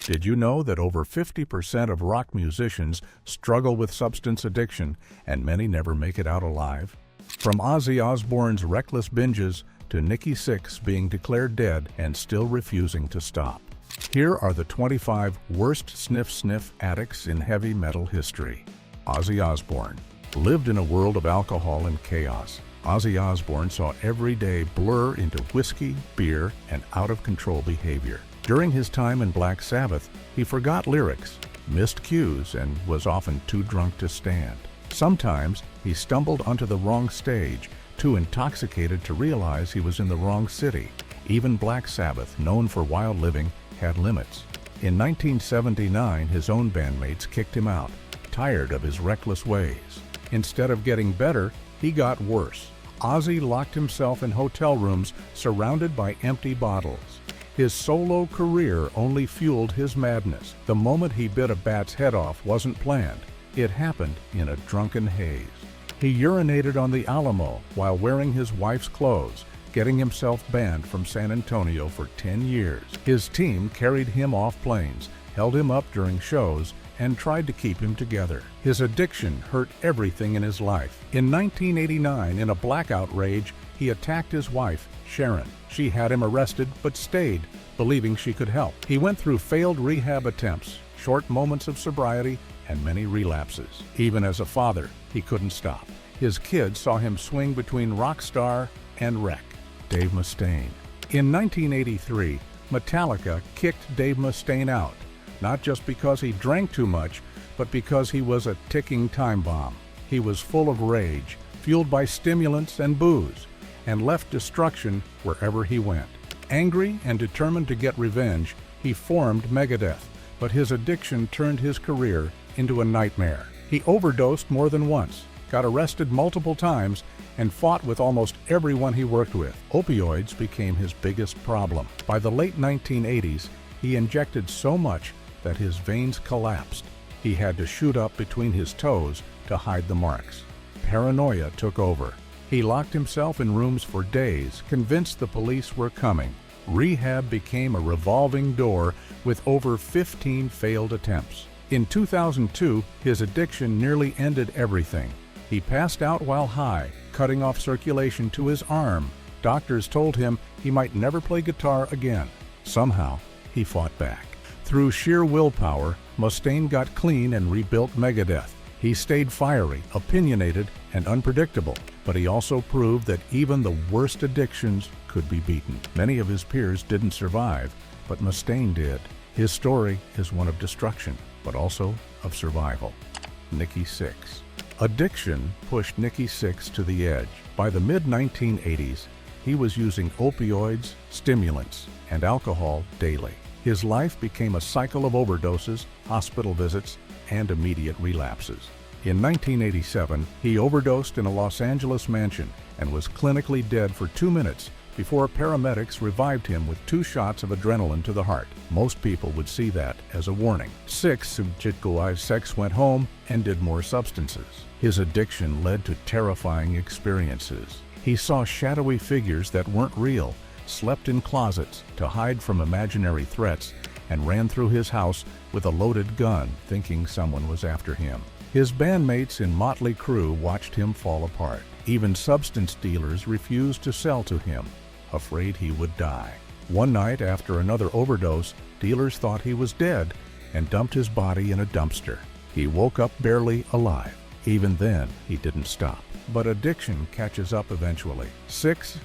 Did you know that over 50% of rock musicians struggle with substance addiction, and many never make it out alive? From Ozzy Osbourne's reckless binges to Nikki Sixx being declared dead and still refusing to stop. Here are the 25 worst sniff addicts in heavy metal history. Ozzy Osbourne lived in a world of alcohol and chaos. Ozzy Osbourne saw every day blur into whiskey, beer, and out-of-control behavior. During his time in Black Sabbath, he forgot lyrics, missed cues, and was often too drunk to stand. Sometimes he stumbled onto the wrong stage, too intoxicated to realize he was in the wrong city. Even Black Sabbath, known for wild living, had limits. In 1979, his own bandmates kicked him out, tired of his reckless ways. Instead of getting better, he got worse. Ozzy locked himself in hotel rooms surrounded by empty bottles. His solo career only fueled his madness. The moment he bit a bat's head off wasn't planned. It happened in a drunken haze. He urinated on the Alamo while wearing his wife's clothes, getting himself banned from San Antonio for 10 years. His team carried him off planes, held him up during shows, and tried to keep him together. His addiction hurt everything in his life. In 1989, in a blackout rage, he attacked his wife, Sharon. She had him arrested but stayed, believing she could help. He went through failed rehab attempts, short moments of sobriety, and many relapses. Even as a father, he couldn't stop. His kids saw him swing between rock star and wreck. Dave Mustaine. In 1983, Metallica kicked Dave Mustaine out, not just because he drank too much, but because he was a ticking time bomb. He was full of rage, fueled by stimulants and booze, and left destruction wherever he went. Angry and determined to get revenge, he formed Megadeth, but his addiction turned his career into a nightmare. He overdosed more than once, got arrested multiple times, and fought with almost everyone he worked with. Opioids became his biggest problem. By the late 1980s, he injected so much that his veins collapsed. He had to shoot up between his toes to hide the marks. Paranoia took over. He locked himself in rooms for days, convinced the police were coming. Rehab became a revolving door with over 15 failed attempts. In 2002, his addiction nearly ended everything. He passed out while high, cutting off circulation to his arm. Doctors told him he might never play guitar again. Somehow, he fought back. Through sheer willpower, Mustaine got clean and rebuilt Megadeth. He stayed fiery, opinionated, and unpredictable, but he also proved that even the worst addictions could be beaten. Many of his peers didn't survive, but Mustaine did. His story is one of destruction, but also of survival. Nikki Sixx. Addiction pushed Nikki Sixx to the edge. By the mid-1980s, he was using opioids, stimulants, and alcohol daily. His life became a cycle of overdoses, hospital visits, and immediate relapses. In 1987, he overdosed in a Los Angeles mansion and was clinically dead for 2 minutes before paramedics revived him with 2 shots of adrenaline to the heart. Most people would see that as a warning. Sixx went home and did more substances. His addiction led to terrifying experiences. He saw shadowy figures that weren't real, slept in closets to hide from imaginary threats, and ran through his house with a loaded gun, thinking someone was after him. His bandmates in Motley Crue watched him fall apart. Even substance dealers refused to sell to him, afraid he would die. One night after another overdose, dealers thought he was dead and dumped his body in a dumpster. He woke up barely alive. Even then, he didn't stop. But addiction catches up eventually. Sixx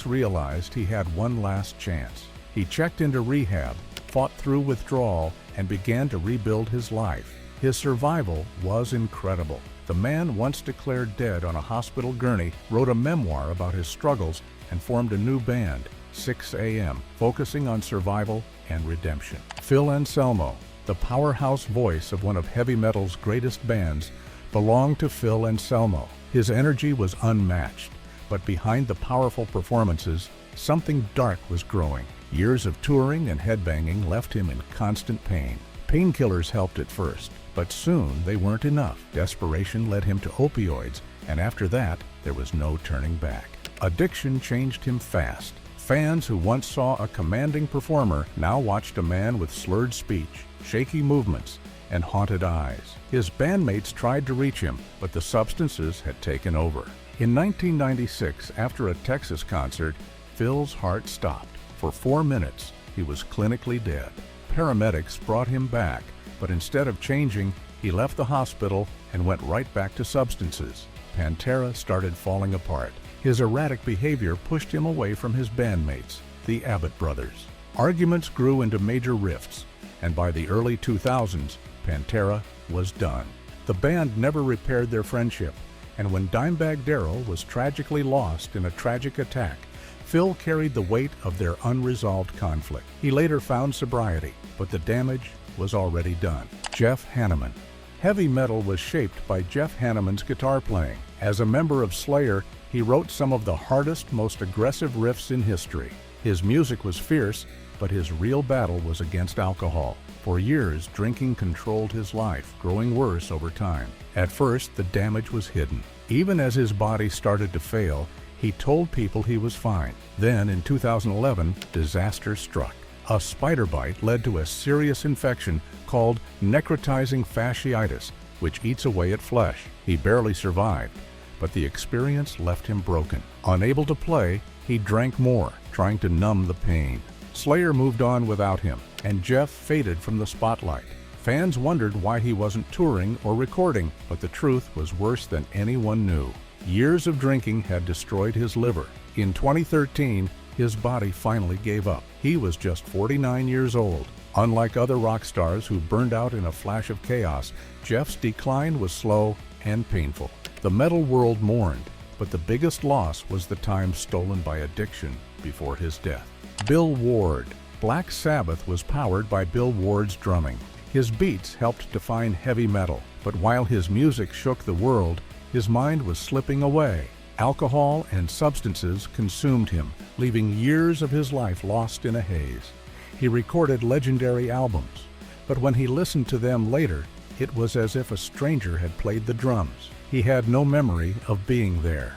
realized he had one last chance. He checked into rehab, fought through withdrawal, and began to rebuild his life. His survival was incredible. The man, once declared dead on a hospital gurney, wrote a memoir about his struggles and formed a new band, 6 a.m., focusing on survival and redemption. Phil Anselmo, the powerhouse voice of one of heavy metal's greatest bands, belonged to Phil Anselmo. His energy was unmatched, but behind the powerful performances, something dark was growing. Years of touring and headbanging left him in constant pain. Painkillers helped at first, but soon they weren't enough. Desperation led him to opioids, and after that, there was no turning back. Addiction changed him fast. Fans who once saw a commanding performer now watched a man with slurred speech, shaky movements, and haunted eyes. His bandmates tried to reach him, but the substances had taken over. In 1996, after a Texas concert, Phil's heart stopped. For 4 minutes, he was clinically dead. Paramedics brought him back, but instead of changing, he left the hospital and went right back to substances. Pantera started falling apart. His erratic behavior pushed him away from his bandmates, the Abbott brothers. Arguments grew into major rifts, and by the early 2000s, Pantera was done. The band never repaired their friendship, and when Dimebag Darrell was tragically lost in a tragic attack, Phil carried the weight of their unresolved conflict. He later found sobriety, but the damage was already done. Jeff Hanneman. Heavy metal was shaped by Jeff Hanneman's guitar playing. As a member of Slayer, he wrote some of the hardest, most aggressive riffs in history. His music was fierce, but his real battle was against alcohol. For years, drinking controlled his life, growing worse over time. At first, the damage was hidden. Even as his body started to fail, he told people he was fine. Then, in 2011, disaster struck. A spider bite led to a serious infection called necrotizing fasciitis, which eats away at flesh. He barely survived, but the experience left him broken. Unable to play, he drank more, trying to numb the pain. Slayer moved on without him, and Jeff faded from the spotlight. Fans wondered why he wasn't touring or recording, but the truth was worse than anyone knew. Years of drinking had destroyed his liver. In 2013, his body finally gave up. He was just 49 years old. Unlike other rock stars who burned out in a flash of chaos, Jeff's decline was slow and painful. The metal world mourned, but the biggest loss was the time stolen by addiction before his death. Bill Ward. Black Sabbath was powered by Bill Ward's drumming. His beats helped define heavy metal, but while his music shook the world, his mind was slipping away. Alcohol and substances consumed him, leaving years of his life lost in a haze. He recorded legendary albums, but when he listened to them later, it was as if a stranger had played the drums. He had no memory of being there.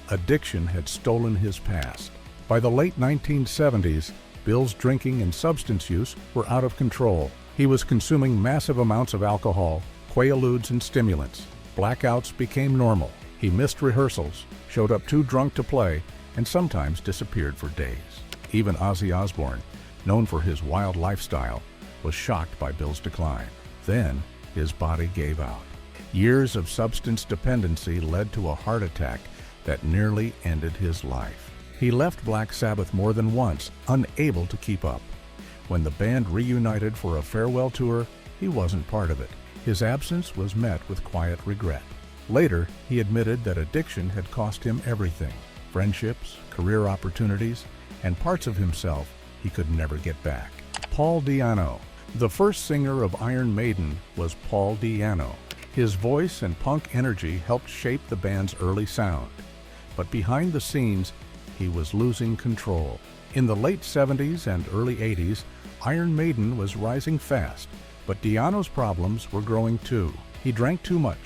Addiction had stolen his past. By the late 1970s, Bill's drinking and substance use were out of control. He was consuming massive amounts of alcohol, quaaludes, and stimulants. Blackouts became normal. He missed rehearsals, showed up too drunk to play, and sometimes disappeared for days. Even Ozzy Osbourne, known for his wild lifestyle, was shocked by Bill's decline. Then, his body gave out. Years of substance dependency led to a heart attack that nearly ended his life. He left Black Sabbath more than once, unable to keep up. When the band reunited for a farewell tour, he wasn't part of it. His absence was met with quiet regret. Later, he admitted that addiction had cost him everything: friendships, career opportunities, and parts of himself he could never get back. Paul Di'Anno. The first singer of Iron Maiden was Paul Di'Anno. His voice and punk energy helped shape the band's early sound. But behind the scenes, he was losing control. In the late 70s and early 80s, Iron Maiden was rising fast, but Di'Anno's problems were growing too. He drank too much,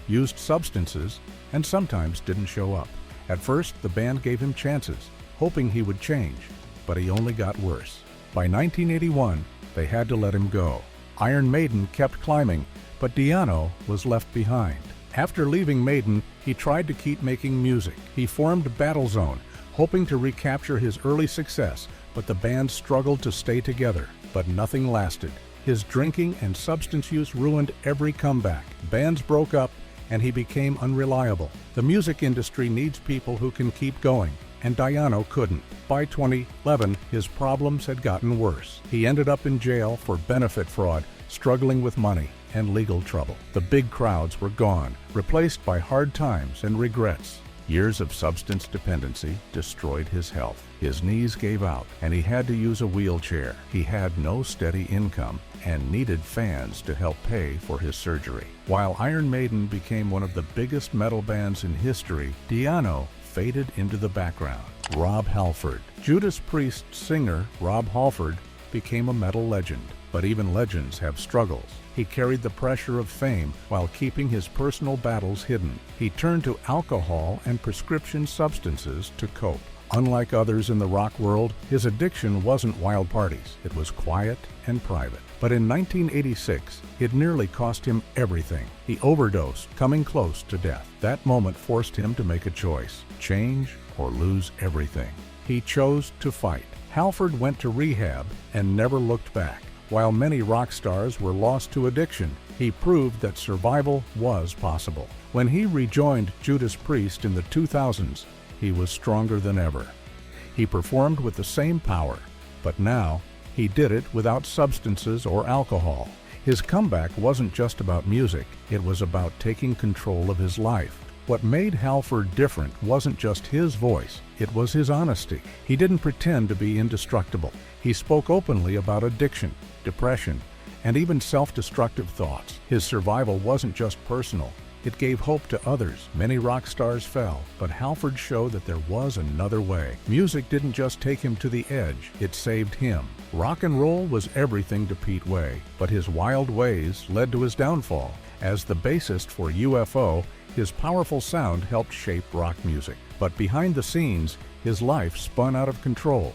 used substances, and sometimes didn't show up. At first, the band gave him chances, hoping he would change, but he only got worse. By 1981, they had to let him go. Iron Maiden kept climbing, but Di'Anno was left behind. After leaving Maiden, he tried to keep making music. He formed Battlezone, hoping to recapture his early success, but the band struggled to stay together. But nothing lasted. His drinking and substance use ruined every comeback. Bands broke up, and he became unreliable. The music industry needs people who can keep going, and Di'Anno couldn't. By 2011, his problems had gotten worse. He ended up in jail for benefit fraud, struggling with money and legal trouble. The big crowds were gone, replaced by hard times and regrets. Years of substance dependency destroyed his health. His knees gave out, and he had to use a wheelchair. He had no steady income and needed fans to help pay for his surgery. While Iron Maiden became one of the biggest metal bands in history, Di'Anno faded into the background. Rob Halford. Judas Priest's singer, Rob Halford, became a metal legend. But even legends have struggles. He carried the pressure of fame while keeping his personal battles hidden. He turned to alcohol and prescription substances to cope. Unlike others in the rock world, his addiction wasn't wild parties. It was quiet and private. But in 1986, it nearly cost him everything. He overdosed, coming close to death. That moment forced him to make a choice: change or lose everything. He chose to fight. Halford went to rehab and never looked back. While many rock stars were lost to addiction, he proved that survival was possible. When he rejoined Judas Priest in the 2000s, he was stronger than ever. He performed with the same power, but now he did it without substances or alcohol. His comeback wasn't just about music, it was about taking control of his life. What made Halford different wasn't just his voice, it was his honesty. He didn't pretend to be indestructible. He spoke openly about addiction, depression, and even self-destructive thoughts. His survival wasn't just personal, it gave hope to others. Many rock stars fell, but Halford showed that there was another way. Music didn't just take him to the edge, it saved him. Rock and roll was everything to Pete Way, but his wild ways led to his downfall. As the bassist for UFO, his powerful sound helped shape rock music. But behind the scenes, his life spun out of control.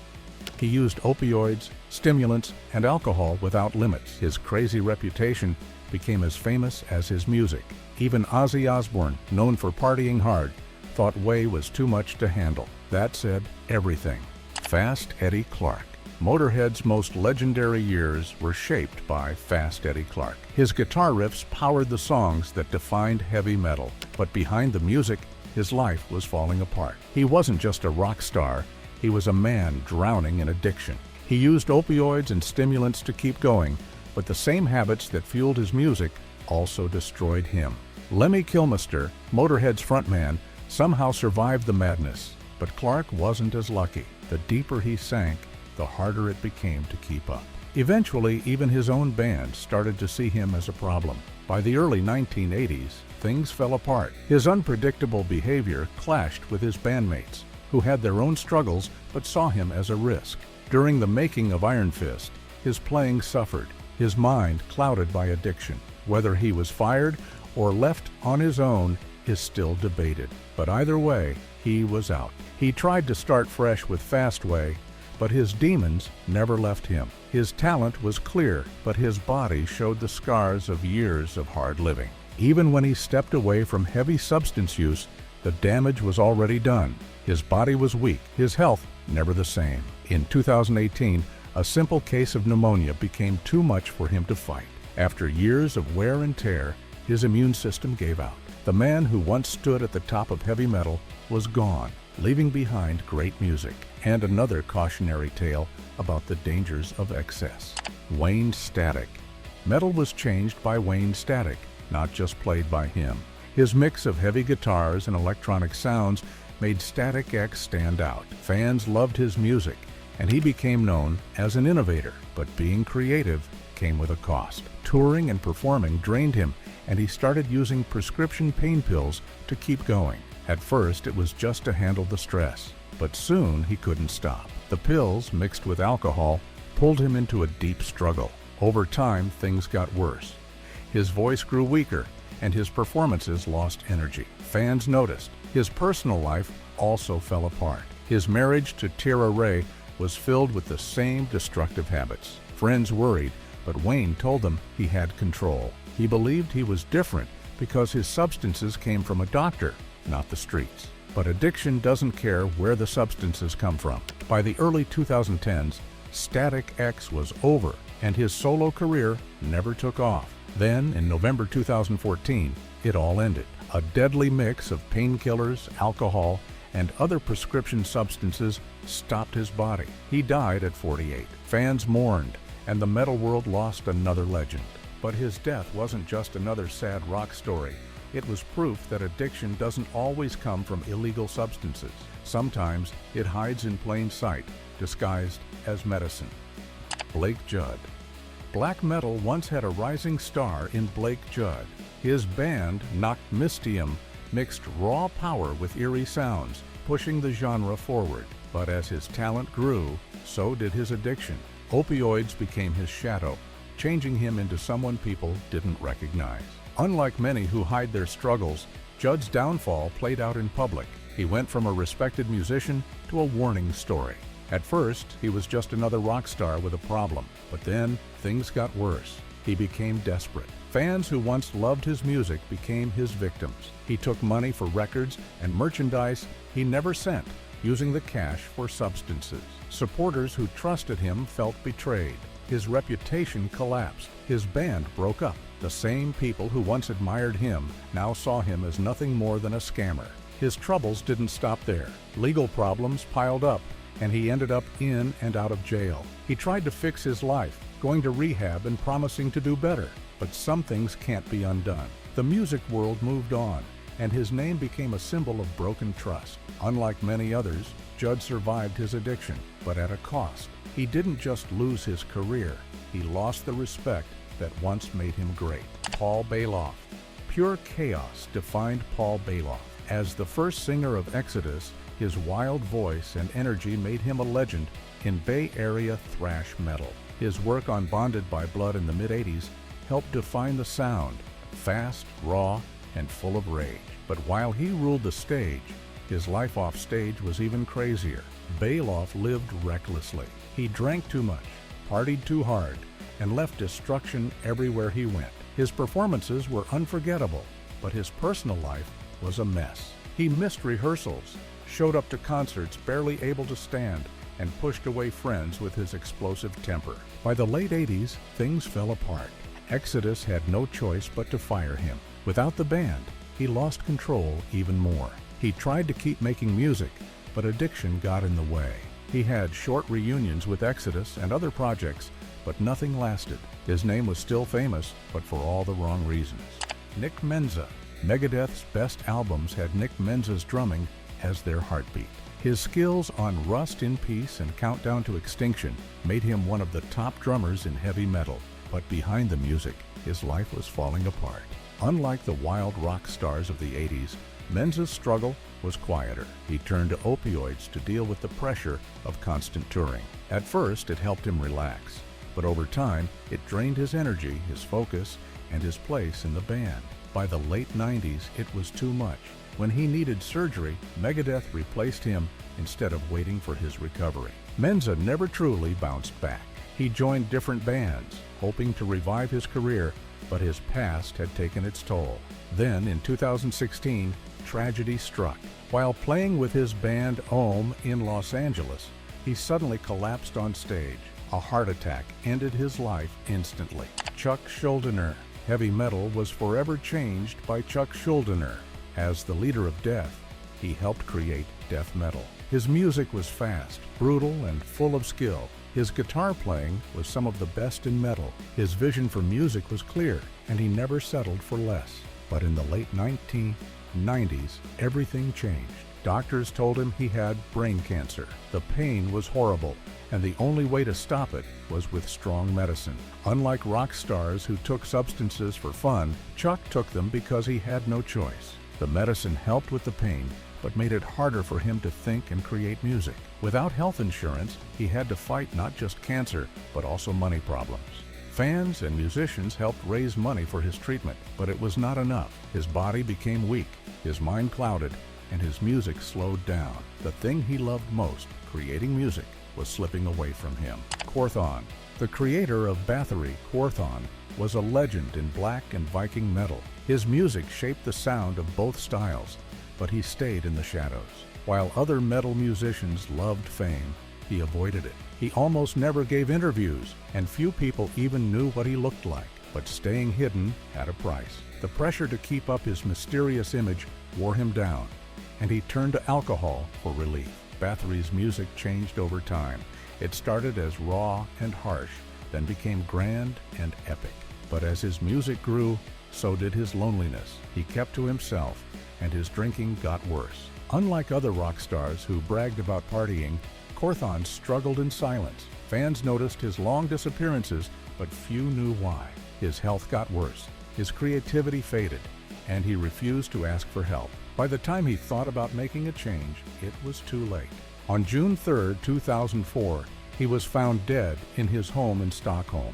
He used opioids, stimulants, and alcohol without limits. His crazy reputation became as famous as his music. Even Ozzy Osbourne, known for partying hard, thought Way was too much to handle. That said everything. Fast Eddie Clarke. Motorhead's most legendary years were shaped by Fast Eddie Clarke. His guitar riffs powered the songs that defined heavy metal. But behind the music, his life was falling apart. He wasn't just a rock star, he was a man drowning in addiction. He used opioids and stimulants to keep going, but the same habits that fueled his music also destroyed him. Lemmy Kilmister, Motorhead's frontman, somehow survived the madness, but Clarke wasn't as lucky. The deeper he sank, the harder it became to keep up. Eventually, even his own band started to see him as a problem. By the early 1980s, things fell apart. His unpredictable behavior clashed with his bandmates, who had their own struggles but saw him as a risk. During the making of Iron Fist, his playing suffered, his mind clouded by addiction. Whether he was fired or left on his own is still debated, but either way, he was out. He tried to start fresh with Fast Way, but his demons never left him. His talent was clear, but his body showed the scars of years of hard living. Even when he stepped away from heavy substance use, the damage was already done. His body was weak, his health never the same. In 2018, a simple case of pneumonia became too much for him to fight. After years of wear and tear, his immune system gave out. The man who once stood at the top of heavy metal was gone, leaving behind great music and another cautionary tale about the dangers of excess. Wayne Static. Metal was changed by Wayne Static, not just played by him. His mix of heavy guitars and electronic sounds made Static X stand out. Fans loved his music, and he became known as an innovator. But being creative came with a cost. Touring and performing drained him, and he started using prescription pain pills to keep going. At first, it was just to handle the stress, but soon he couldn't stop. The pills, mixed with alcohol, pulled him into a deep struggle. Over time, things got worse. His voice grew weaker, and his performances lost energy. Fans noticed. His personal life also fell apart. His marriage to Tara Ray was filled with the same destructive habits. Friends worried, but Wayne told them he had control. He believed he was different because his substances came from a doctor, not the streets. But addiction doesn't care where the substances come from. By the early 2010s, Static X was over, and his solo career never took off. Then, in November 2014, it all ended. A deadly mix of painkillers, alcohol, and other prescription substances stopped his body. He died at 48. Fans mourned, and the metal world lost another legend. But his death wasn't just another sad rock story. It was proof that addiction doesn't always come from illegal substances. Sometimes it hides in plain sight, disguised as medicine. Blake Judd. Black metal once had a rising star in Blake Judd. His band, Nocmistium, mixed raw power with eerie sounds, pushing the genre forward. But as his talent grew, so did his addiction. Opioids became his shadow, changing him into someone people didn't recognize. Unlike many who hide their struggles, Judd's downfall played out in public. He went from a respected musician to a warning story. At first, he was just another rock star with a problem, but then things got worse. He became desperate. Fans who once loved his music became his victims. He took money for records and merchandise he never sent, using the cash for substances. Supporters who trusted him felt betrayed. His reputation collapsed. His band broke up. The same people who once admired him now saw him as nothing more than a scammer. His troubles didn't stop there. Legal problems piled up, and he ended up in and out of jail. He tried to fix his life, going to rehab and promising to do better. But some things can't be undone. The music world moved on, and his name became a symbol of broken trust. Unlike many others, Judd survived his addiction, but at a cost. He didn't just lose his career, he lost the respect that once made him great. Paul Bailoff. Pure chaos defined Paul Bailoff. As the first singer of Exodus, his wild voice and energy made him a legend in Bay Area thrash metal. His work on Bonded by Blood in the mid-'80s helped define the sound, fast, raw, and full of rage. But while he ruled the stage, his life off stage was even crazier. Bailoff lived recklessly. He drank too much, partied too hard, and left destruction everywhere he went. His performances were unforgettable, but his personal life was a mess. He missed rehearsals, showed up to concerts barely able to stand, and pushed away friends with his explosive temper. By the late 80s, things fell apart. Exodus had no choice but to fire him. Without the band, he lost control even more. He tried to keep making music, but addiction got in the way. He had short reunions with Exodus and other projects, but nothing lasted. His name was still famous, but for all the wrong reasons. Nick Menza. Megadeth's best albums had Nick Menza's drumming as their heartbeat. His skills on Rust in Peace and Countdown to Extinction made him one of the top drummers in heavy metal. But behind the music, his life was falling apart. Unlike the wild rock stars of the 80s, Menza's struggle was quieter. He turned to opioids to deal with the pressure of constant touring. At first, it helped him relax, but over time, it drained his energy, his focus, and his place in the band. By the late 90s, it was too much. When he needed surgery, Megadeth replaced him instead of waiting for his recovery. Menza never truly bounced back. He joined different bands, hoping to revive his career, but his past had taken its toll. Then, in 2016, tragedy struck. While playing with his band Ohm in Los Angeles, he suddenly collapsed on stage. A heart attack ended his life instantly. Chuck Schuldiner. Heavy metal was forever changed by Chuck Schuldiner. As the leader of Death, he helped create death metal. His music was fast, brutal, and full of skill. His guitar playing was some of the best in metal. His vision for music was clear, and he never settled for less. But in the late 1990s, everything changed. Doctors told him he had brain cancer. The pain was horrible, and the only way to stop it was with strong medicine. Unlike rock stars who took substances for fun, Chuck took them because he had no choice. The medicine helped with the pain, but made it harder for him to think and create music. Without health insurance, he had to fight not just cancer, but also money problems. Fans and musicians helped raise money for his treatment, but it was not enough. His body became weak, his mind clouded, and his music slowed down. The thing he loved most, creating music, was slipping away from him. Quorthon. The creator of Bathory, Quorthon, was a legend in black and Viking metal. His music shaped the sound of both styles, but he stayed in the shadows. While other metal musicians loved fame, he avoided it. He almost never gave interviews, and few people even knew what he looked like. But staying hidden had a price. The pressure to keep up his mysterious image wore him down, and he turned to alcohol for relief. Bathory's music changed over time. It started as raw and harsh, then became grand and epic. But as his music grew, so did his loneliness. He kept to himself, and his drinking got worse. Unlike other rock stars who bragged about partying, Quorthon struggled in silence. Fans noticed his long disappearances, but few knew why. His health got worse, his creativity faded, and he refused to ask for help. By the time he thought about making a change, it was too late. On June 3, 2004, he was found dead in his home in Stockholm.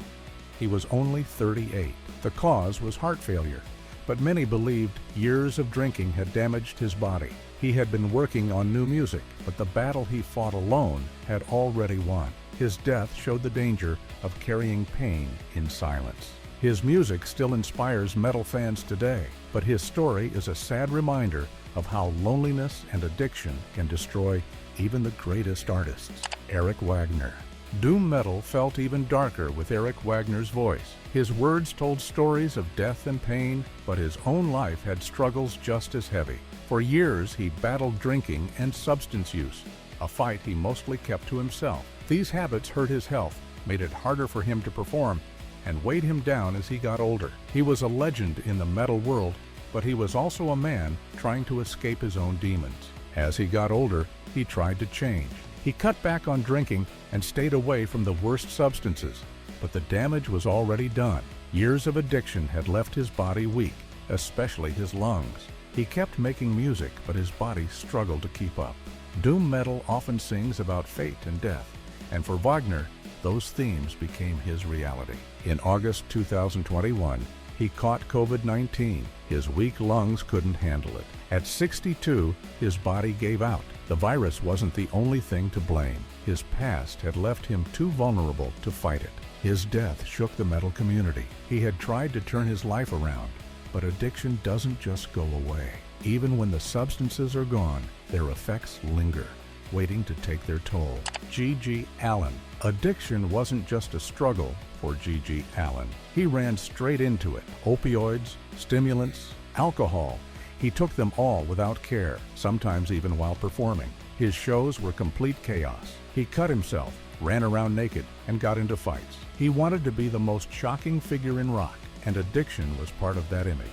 He was only 38. The cause was heart failure, but many believed years of drinking had damaged his body. He had been working on new music, but the battle he fought alone had already won. His death showed the danger of carrying pain in silence. His music still inspires metal fans today, but his story is a sad reminder of how loneliness and addiction can destroy even the greatest artists. Eric Wagner. Doom metal felt even darker with Eric Wagner's voice. His words told stories of death and pain, but his own life had struggles just as heavy. For years, he battled drinking and substance use, a fight he mostly kept to himself. These habits hurt his health, made it harder for him to perform, and weighed him down as he got older. He was a legend in the metal world, but he was also a man trying to escape his own demons. As he got older, he tried to change. He cut back on drinking and stayed away from the worst substances, but the damage was already done. Years of addiction had left his body weak, especially his lungs. He kept making music, but his body struggled to keep up. Doom metal often sings about fate and death, and for Wagner, those themes became his reality. In August 2021, he caught COVID-19. His weak lungs couldn't handle it. At 62, his body gave out. The virus wasn't the only thing to blame. His past had left him too vulnerable to fight it. His death shook the metal community. He had tried to turn his life around, but addiction doesn't just go away. Even when the substances are gone, their effects linger, waiting to take their toll. G.G. Allin. Addiction wasn't just a struggle for G.G. Allin. He ran straight into it. Opioids, stimulants, alcohol. He took them all without care, sometimes even while performing. His shows were complete chaos. He cut himself, ran around naked, and got into fights. He wanted to be the most shocking figure in rock, and addiction was part of that image.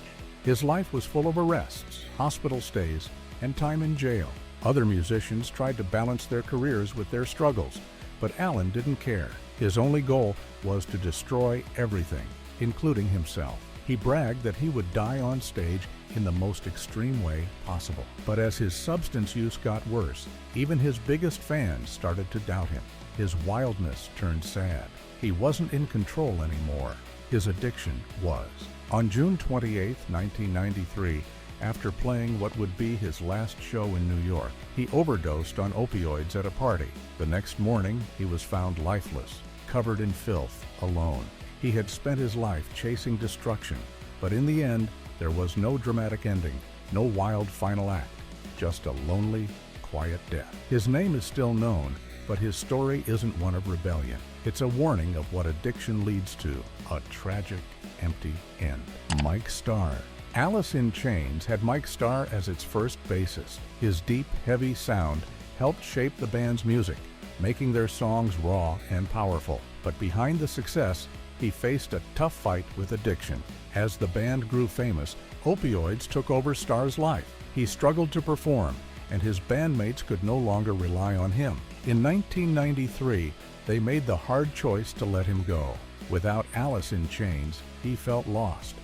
His life was full of arrests, hospital stays, and time in jail. Other musicians tried to balance their careers with their struggles, but Allin didn't care. His only goal was to destroy everything, including himself. He bragged that he would die on stage in the most extreme way possible. But as his substance use got worse, even his biggest fans started to doubt him. His wildness turned sad. He wasn't in control anymore. His addiction was. On June 28, 1993, after playing what would be his last show in New York, he overdosed on opioids at a party. The next morning, he was found lifeless, covered in filth, alone. He had spent his life chasing destruction, but in the end, there was no dramatic ending, no wild final act, just a lonely, quiet death. His name is still known, but his story isn't one of rebellion. It's a warning of what addiction leads to, a tragic, empty end. Mike Starr. Alice in Chains had Mike Starr as its first bassist. His deep, heavy sound helped shape the band's music, making their songs raw and powerful. But behind the success, he faced a tough fight with addiction. As the band grew famous, opioids took over Starr's life. He struggled to perform, and his bandmates could no longer rely on him. In 1993, they made the hard choice to let him go. Without Alice in Chains, he felt lost.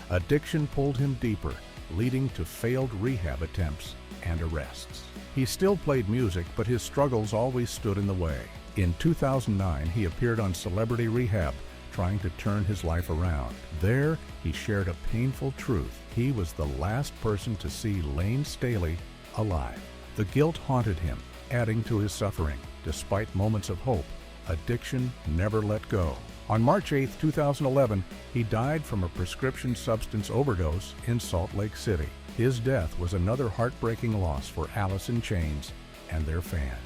Addiction pulled him deeper, leading to failed rehab attempts and arrests. He still played music, but his struggles always stood in the way. In 2009, he appeared on Celebrity Rehab, trying to turn his life around. There, he shared a painful truth. He was the last person to see Lane Staley alive. The guilt haunted him, adding to his suffering. Despite moments of hope, addiction never let go. On March 8, 2011, he died from a prescription substance overdose in Salt Lake City. His death was another heartbreaking loss for Alice in Chains and their fans.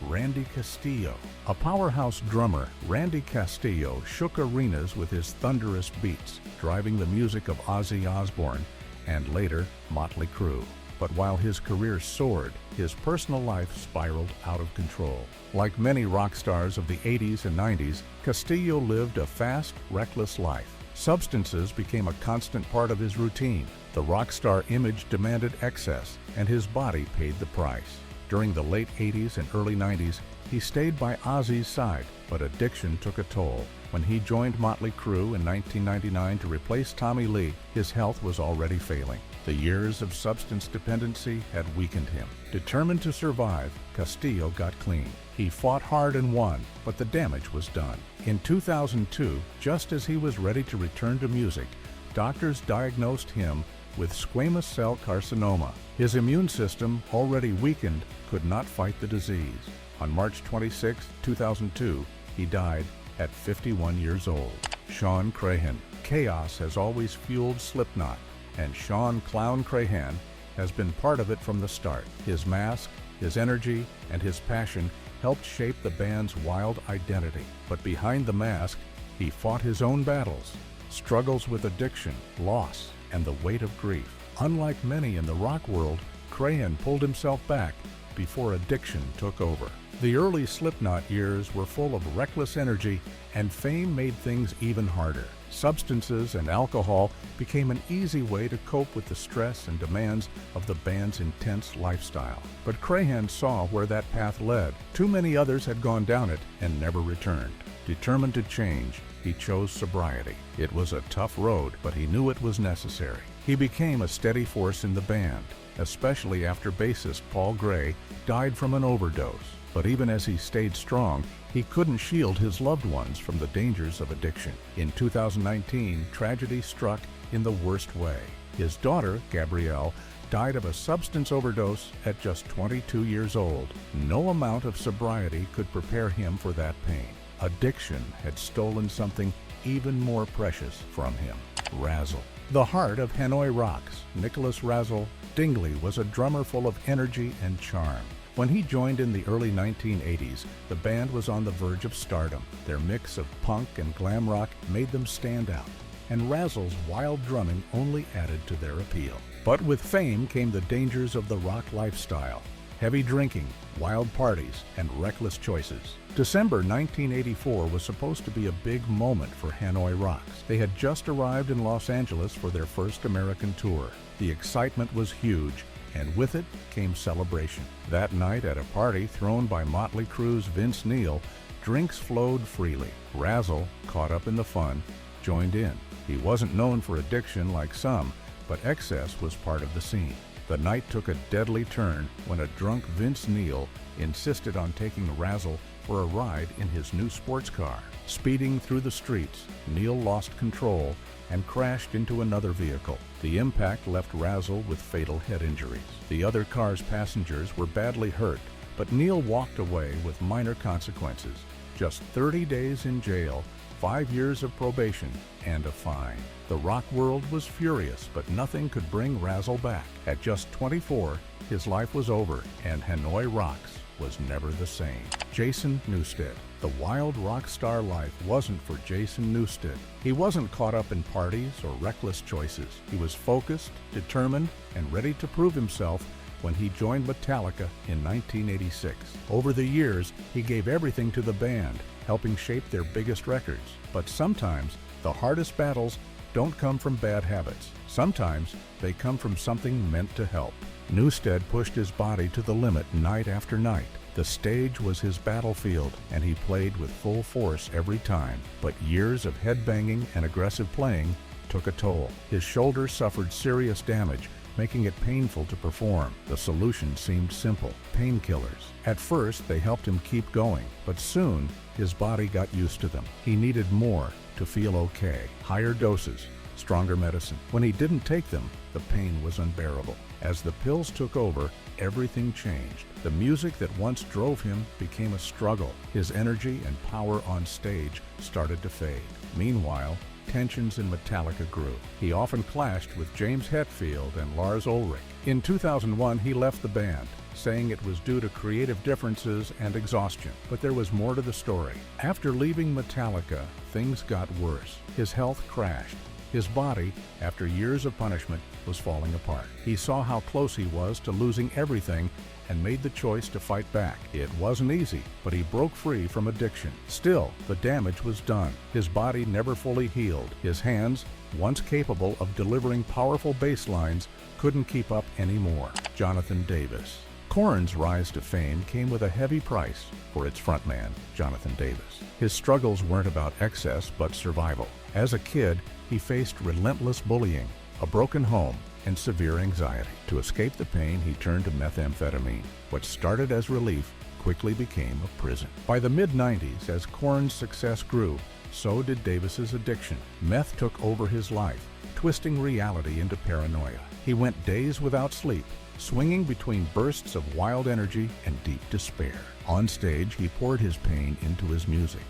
Randy Castillo. A powerhouse drummer, Randy Castillo shook arenas with his thunderous beats, driving the music of Ozzy Osbourne and later Motley Crue. But while his career soared, his personal life spiraled out of control. Like many rock stars of the 80s and 90s, Castillo lived a fast, reckless life. Substances became a constant part of his routine. The rock star image demanded excess, and his body paid the price. During the late 80s and early 90s, he stayed by Ozzy's side, but addiction took a toll. When he joined Motley Crue in 1999 to replace Tommy Lee, his health was already failing. The years of substance dependency had weakened him. Determined to survive, Castillo got clean. He fought hard and won, but the damage was done. In 2002, just as he was ready to return to music, doctors diagnosed him with squamous cell carcinoma. His immune system, already weakened, could not fight the disease. On March 26, 2002, he died at 51 years old. Sean Crahan. Chaos has always fueled Slipknot, and Sean "Clown" Crahan has been part of it from the start. His mask, his energy, and his passion helped shape the band's wild identity. But behind the mask, he fought his own battles, struggles with addiction, loss, and the weight of grief. Unlike many in the rock world, Crahan pulled himself back before addiction took over. The early Slipknot years were full of reckless energy, and fame made things even harder. Substances and alcohol became an easy way to cope with the stress and demands of the band's intense lifestyle. But Crahan saw where that path led. Too many others had gone down it and never returned. Determined to change, he chose sobriety. It was a tough road, but he knew it was necessary. He became a steady force in the band, especially after bassist Paul Gray died from an overdose. But even as he stayed strong, he couldn't shield his loved ones from the dangers of addiction. In 2019, tragedy struck in the worst way. His daughter, Gabrielle, died of a substance overdose at just 22 years old. No amount of sobriety could prepare him for that pain. Addiction had stolen something even more precious from him. Razzle. The heart of Hanoi Rocks, Nicholas Razzle Dingley, was a drummer full of energy and charm. When he joined in the early 1980s, the band was on the verge of stardom. Their mix of punk and glam rock made them stand out, and Razzle's wild drumming only added to their appeal. But with fame came the dangers of the rock lifestyle: heavy drinking, wild parties, and reckless choices. December 1984 was supposed to be a big moment for Hanoi Rocks. They had just arrived in Los Angeles for their first American tour. The excitement was huge, and with it came celebration. That night at a party thrown by Motley Crue's Vince Neil, drinks flowed freely. Razzle, caught up in the fun, joined in. He wasn't known for addiction like some, but excess was part of the scene. The night took a deadly turn when a drunk Vince Neil insisted on taking Razzle for a ride in his new sports car. Speeding through the streets, Neil lost control and crashed into another vehicle. The impact left Razzle with fatal head injuries. The other car's passengers were badly hurt, but Neil walked away with minor consequences: just 30 days in jail, 5 years of probation, and a fine. The rock world was furious, but nothing could bring Razzle back. At just 24, his life was over, and Hanoi Rocks was never the same. Jason Newsted. The wild rock star life wasn't for Jason Newsted. He wasn't caught up in parties or reckless choices. He was focused, determined, and ready to prove himself when he joined Metallica in 1986. Over the years, he gave everything to the band, helping shape their biggest records. But sometimes, the hardest battles don't come from bad habits. Sometimes, they come from something meant to help. Newsted pushed his body to the limit night after night. The stage was his battlefield, and he played with full force every time. But years of headbanging and aggressive playing took a toll. His shoulder suffered serious damage, making it painful to perform. The solution seemed simple: painkillers. At first, they helped him keep going, but soon his body got used to them. He needed more to feel okay: higher doses, stronger medicine. When he didn't take them, the pain was unbearable. As the pills took over, everything changed. The music that once drove him became a struggle. His energy and power on stage started to fade. Meanwhile, tensions in Metallica grew. He often clashed with James Hetfield and Lars Ulrich. In 2001, he left the band, saying it was due to creative differences and exhaustion. But there was more to the story. After leaving Metallica, things got worse. His health crashed. His body, after years of punishment, was falling apart. He saw how close he was to losing everything and made the choice to fight back. It wasn't easy, but he broke free from addiction. Still, the damage was done. His body never fully healed. His hands, once capable of delivering powerful bass lines, couldn't keep up anymore. Jonathan Davis. Korn's rise to fame came with a heavy price for its frontman, Jonathan Davis. His struggles weren't about excess, but survival. As a kid, he faced relentless bullying, a broken home, and severe anxiety. To escape the pain, he turned to methamphetamine. What started as relief quickly became a prison. By the mid-90s, as Korn's success grew, so did Davis's addiction. Meth took over his life, twisting reality into paranoia. He went days without sleep, swinging between bursts of wild energy and deep despair. On stage, he poured his pain into his music.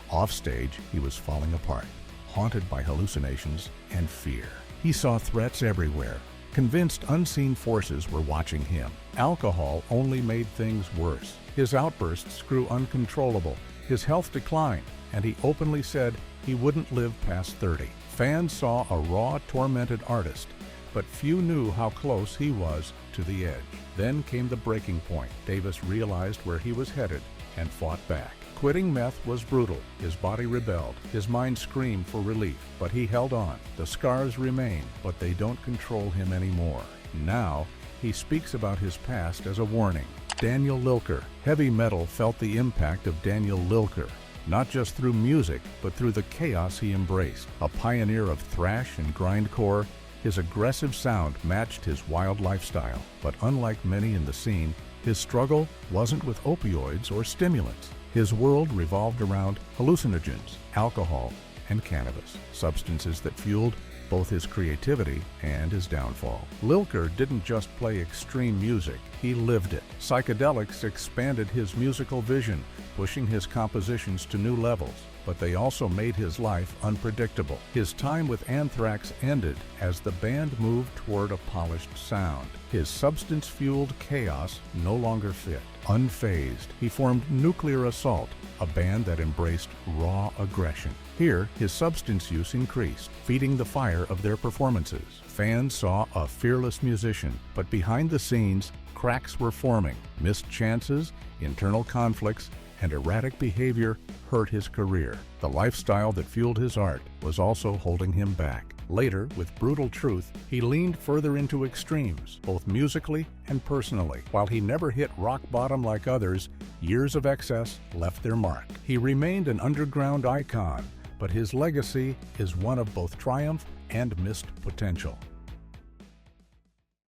Off stage, he was falling apart, haunted by hallucinations and fear. He saw threats everywhere, convinced unseen forces were watching him. Alcohol only made things worse. His outbursts grew uncontrollable, his health declined, and he openly said he wouldn't live past 30. Fans saw a raw, tormented artist, but few knew how close he was to the edge. Then came the breaking point. Davis realized where he was headed and fought back. Quitting meth was brutal. His body rebelled. His mind screamed for relief, but he held on. The scars remain, but they don't control him anymore. Now, he speaks about his past as a warning. Daniel Lilker. Heavy metal felt the impact of Daniel Lilker, not just through music, but through the chaos he embraced. A pioneer of thrash and grindcore, his aggressive sound matched his wild lifestyle. But unlike many in the scene, his struggle wasn't with opioids or stimulants. His world revolved around hallucinogens, alcohol, and cannabis, substances that fueled both his creativity and his downfall. Lilker didn't just play extreme music, he lived it. Psychedelics expanded his musical vision, pushing his compositions to new levels, but they also made his life unpredictable. His time with Anthrax ended as the band moved toward a polished sound. His substance-fueled chaos no longer fit. Unfazed, he formed Nuclear Assault, a band that embraced raw aggression. Here, his substance use increased, feeding the fire of their performances. Fans saw a fearless musician, but behind the scenes, cracks were forming. Missed chances, internal conflicts, and erratic behavior hurt his career. The lifestyle that fueled his art was also holding him back. Later, with Brutal Truth, he leaned further into extremes, both musically and personally. While he never hit rock bottom like others, years of excess left their mark. He remained an underground icon, but his legacy is one of both triumph and missed potential.